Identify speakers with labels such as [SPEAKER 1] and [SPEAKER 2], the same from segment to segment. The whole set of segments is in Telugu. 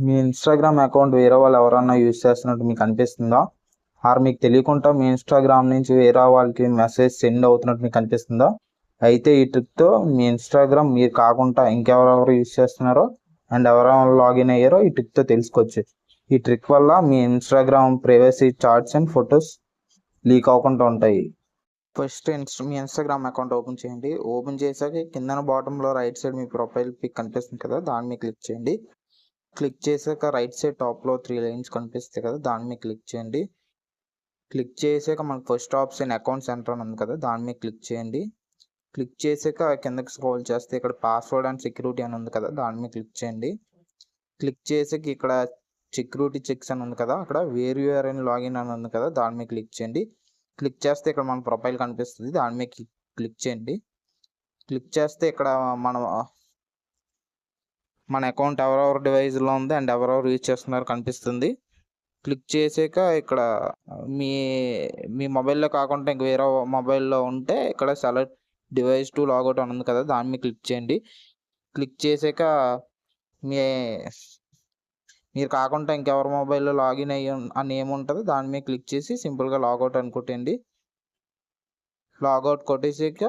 [SPEAKER 1] మీ ఇన్స్టాగ్రామ్ అకౌంట్ వేరే వాళ్ళు ఎవరన్నా యూజ్ చేస్తున్నట్టు మీకు అనిపిస్తుందా? ఆర్ మీకు తెలియకుండా మీ ఇన్స్టాగ్రామ్ నుంచి వేరే వాళ్ళకి మెసేజ్ సెండ్ అవుతున్నట్టు మీకు అనిపిస్తుందా? అయితే ఈ ట్రిక్తో మీ ఇన్స్టాగ్రామ్ మీరు కాకుండా ఇంకెవరెవరు యూజ్ చేస్తున్నారో అండ్ ఎవరెవరు లాగిన్ అయ్యారో ఈ ట్రిక్తో తెలుసుకోవచ్చు. ఈ ట్రిక్ వల్ల మీ Instagram privacy chats and photos leak అవ్వకుండా ఉంటాయి. ఫస్ట్ మీ ఇన్స్టాగ్రామ్ అకౌంట్ ఓపెన్ చేయండి. ఓపెన్ చేశాక కింద బాటంలో రైట్ సైడ్ మీ ప్రొఫైల్ పిక్ కనిపిస్తుంది కదా, దాని మీద క్లిక్ చేయండి. క్లిక్ చేశాక రైట్ సైడ్ టాప్లో 3 లైన్స్ కనిపిస్తాయి కదా, దాని మీద క్లిక్ చేయండి. క్లిక్ చేశాక మనకు ఫస్ట్ ఆప్షన్ అకౌంట్ సెంటర్ అని ఉంది కదా, దాని మీద క్లిక్ చేయండి. క్లిక్ చేశాక కిందకి స్క్రోల్ చేస్తే ఇక్కడ పాస్వర్డ్ అండ్ సెక్యూరిటీ అని ఉంది కదా, దాని మీద క్లిక్ చేయండి. క్లిక్ చేసాక ఇక్కడ సెక్యూరిటీ చెక్స్ అని ఉంది కదా, అక్కడ వేర్ యూఆర్ అని లాగిన్ అని ఉంది కదా, దాని మీద క్లిక్ చేయండి. క్లిక్ చేస్తే ఇక్కడ మన ప్రొఫైల్ కనిపిస్తుంది, దాని మీద క్లిక్ చేయండి. క్లిక్ చేస్తే ఇక్కడ మన అకౌంట్ ఎవరెవరి డివైస్లో ఉంది అండ్ ఎవరెవరు యూజ్ చేస్తున్నారు కనిపిస్తుంది. క్లిక్ చేసాక ఇక్కడ మీ మీ మొబైల్లో కాకుండా ఇంక వేరే మొబైల్లో ఉంటే ఇక్కడ సెలెక్ట్ డివైస్ టు లాగౌట్ అని ఉంది కదా, దాని మీద క్లిక్ చేయండి. క్లిక్ చేసాక మీ మీరు కాకుండా ఇంకెవరి మొబైల్లో లాగిన్ అయ్యి అని ఏముంటుందో దాని మీద క్లిక్ చేసి సింపుల్గా లాగౌట్ అని కొట్టండి. లాగౌట్ కొట్టేసాక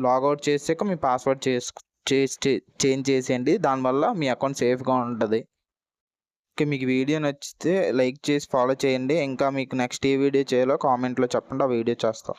[SPEAKER 1] లాగౌట్ చేసాక మీ పాస్వర్డ్ చేంజ్ చేసేయండి. దానివల్ల మీ అకౌంట్ సేఫ్గా ఉంటుంది. ఓకే, మీకు వీడియో నచ్చితే లైక్ చేసి ఫాలో చేయండి. ఇంకా మీకు నెక్స్ట్ ఏ వీడియో చేయాలో కామెంట్లో చెప్పండి, ఆ వీడియో చేస్తాం.